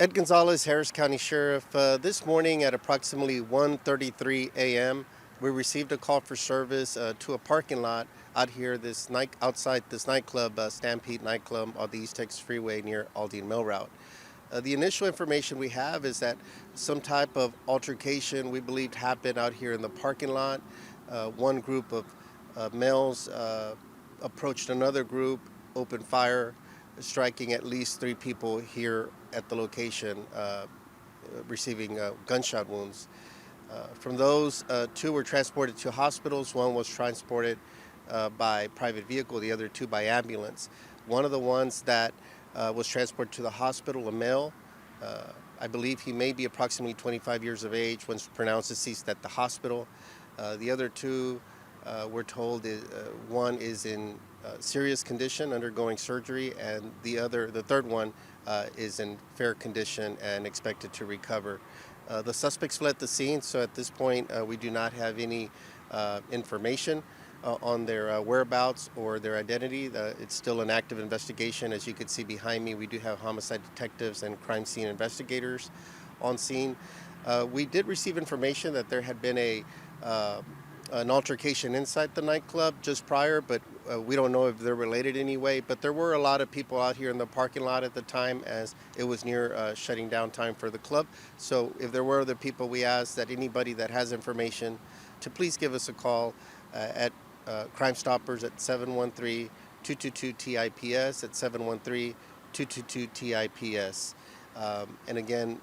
Ed Gonzalez, Harris County Sheriff. This morning at approximately 1:33 a.m., we received a call for service to a parking lot out here, outside this nightclub, Stampede nightclub on the Eastex Freeway near Aldine Mill Route. The initial information we have is that some type of altercation we believed happened out here in the parking lot. One group of males approached another group, opened fire, striking at least three people here at the location, receiving gunshot wounds. From those, two were transported to hospitals. One was transported by private vehicle, the other two by ambulance. One of the ones that was transported to the hospital, a male, I believe he may be approximately 25 years of age, was pronounced deceased at the hospital. The other two, we're told, one is in serious condition, undergoing surgery, and the third one, is in fair condition and expected to recover. The suspects fled the scene, so at this point, we do not have any information on their whereabouts or their identity. It's still an active investigation. As you can see behind me, we do have homicide detectives and crime scene investigators on scene. We did receive information that there had been an altercation inside the nightclub just prior, but we don't know if they're related anyway. But there were a lot of people out here in the parking lot at the time, as it was near shutting down time for the club. So if there were other people, we ask that anybody that has information to please give us a call at Crime Stoppers at 713-222-TIPS, at 713-222-TIPS. And again,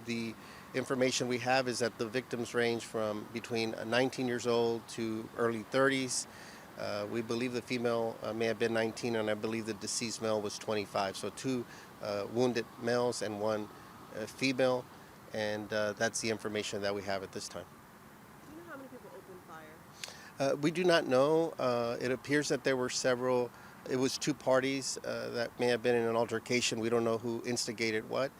the information we have is that the victims range from between 19 years old to early 30s. We believe the female may have been 19, and I believe the deceased male was 25. So two wounded males and one female, and that's the information that we have at this time. Do you know how many people opened fire? We do not know. It appears that there were several. It was two parties that may have been in an altercation. We don't know who instigated what,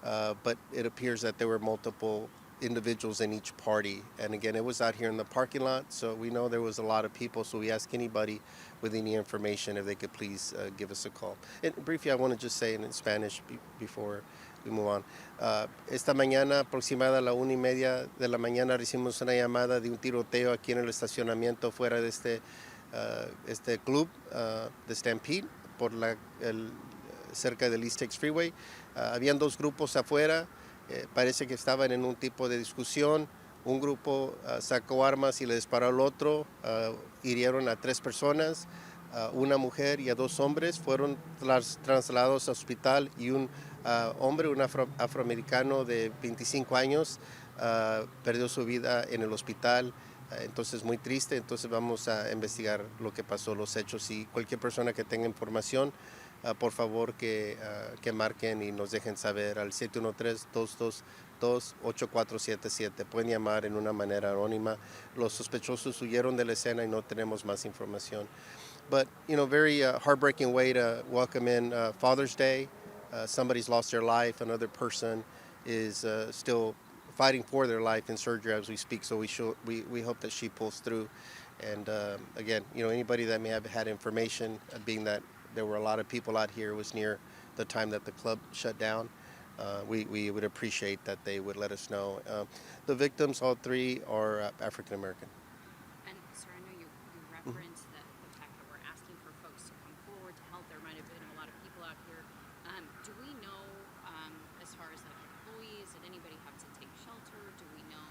but it appears that there were multiple individuals in each party. And again, it was out here in the parking lot, so we know there was a lot of people. So we ask anybody with any information if they could please give us a call. And briefly, I want to just say in Spanish before we move on. Esta mañana, aproximada a la 1:30 de la mañana, recibimos una llamada de un tiroteo aquí en el estacionamiento fuera de este club de Stampede, cerca del Eastex Freeway. Habían dos grupos afuera, parece que estaban en un tipo de discusión. Un grupo sacó armas y le disparó al otro, hirieron a tres personas. Una mujer y a dos hombres fueron trasladados al hospital, y un hombre, un afroamericano de 25 años, perdió su vida en el hospital. Entonces, muy triste. Entonces vamos a investigar lo que pasó, los hechos, y cualquier persona que tenga información, por favor que marquen y nos dejen saber al 713-222-8477. Pueden llamar en una manera anónima. Los sospechosos huyeron de la escena y no tenemos más información. But, very heartbreaking way to welcome in Father's Day. Somebody's lost their life. Another person is still fighting for their life in surgery as we speak. So we hope that she pulls through. And again, anybody that may have had information, being that there were a lot of people out here, it was near the time that the club shut down. We would appreciate that they would let us know. The victims, all three, are African American. And sir, I know you referenced the fact that we're asking for folks to come forward to help. There might have been a lot of people out here. Do we know, as far as like employees, did anybody have to take shelter? Do we know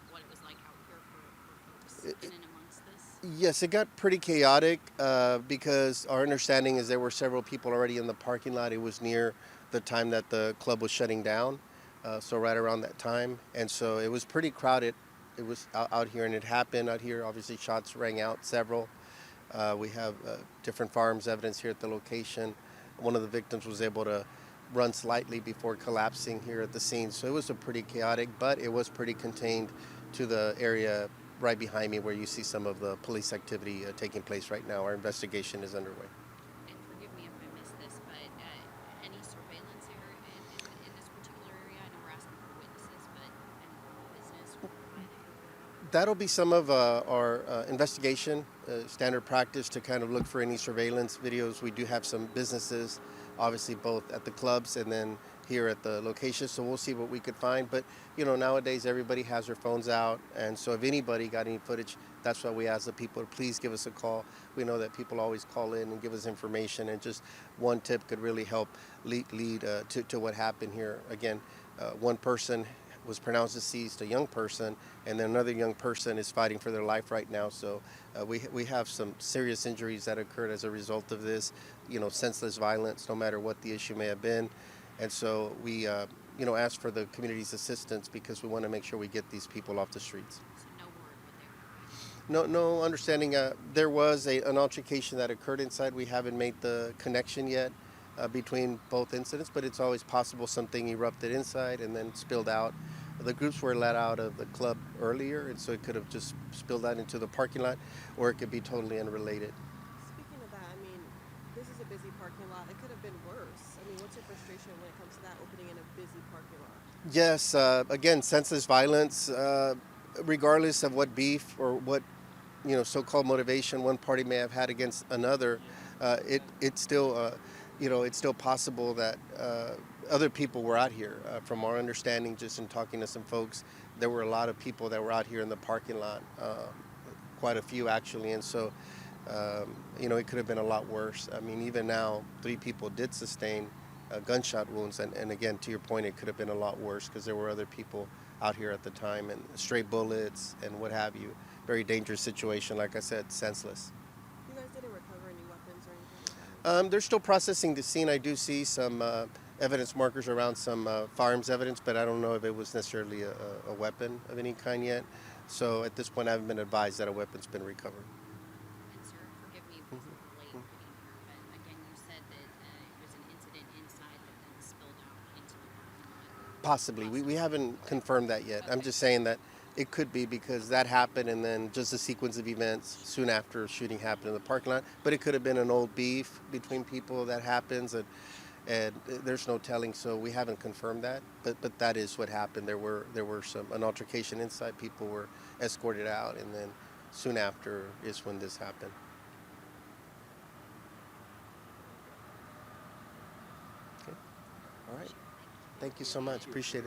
what it was like out here for folks in and amongst this? Yes, it got pretty chaotic because our understanding is there were several people already in the parking lot. It was near the time that the club was shutting down, so right around that time. And so it was pretty crowded. It was out here, and it happened out here. Obviously, shots rang out, several. We have different firearms evidence here at the location. One of the victims was able to run slightly before collapsing here at the scene. So it was a pretty chaotic, but it was pretty contained to the area right behind me where you see some of the police activity taking place right now. Our investigation is underway. And forgive me if I missed this, but any surveillance here in this particular area? I know we're asking for witnesses, but any business or private? That'll be some of our investigation, standard practice to kind of look for any surveillance videos. We do have some businesses, obviously both at the clubs and then here at the location, so we'll see what we could find. But nowadays everybody has their phones out, and so if anybody got any footage, that's why we ask the people to please give us a call. We know that people always call in and give us information, and just one tip could really help lead to what happened here. Again, one person was pronounced deceased, a young person, and then another young person is fighting for their life right now. So we have some serious injuries that occurred as a result of this, senseless violence, no matter what the issue may have been. And so we, ask for the community's assistance because we want to make sure we get these people off the streets. So no word what they were fighting. No understanding. There was an altercation that occurred inside. We haven't made the connection yet between both incidents, but it's always possible something erupted inside and then spilled out. The groups were let out of the club earlier, and so it could have just spilled out into the parking lot, or it could be totally unrelated. Speaking of that, I mean, this is a busy parking lot. It could have been worse. I mean, what's your frustration when it comes to that opening in a busy parking lot? Yes, again, senseless violence, regardless of what beef or what so-called motivation one party may have had against another, it's still it's still possible that other people were out here. From our understanding, just in talking to some folks, there were a lot of people that were out here in the parking lot, quite a few actually, and so it could have been a lot worse. I mean, even now, 3 people did sustain gunshot wounds, and again, to your point, it could have been a lot worse because there were other people out here at the time, and stray bullets and what have you. Very dangerous situation, like I said, senseless. You guys didn't recover any weapons or anything like that? They're still processing the scene. I do see some evidence markers around some firearms evidence, but I don't know if it was necessarily a weapon of any kind yet. So at this point, I haven't been advised that a weapon's been recovered. And sir, forgive me if this is late getting here, but again, you said that it was an incident inside that then spilled out into the parking lot. Possibly. We haven't confirmed that yet. I'm just saying that it could be because that happened and then just a sequence of events soon after shooting happened in the parking lot. But it could have been an old beef between people that happens, and there's no telling, so we haven't confirmed that. But that is what happened. There were an altercation inside. People were escorted out, and then soon after is when this happened. Okay. All right. Thank you so much. Appreciate it.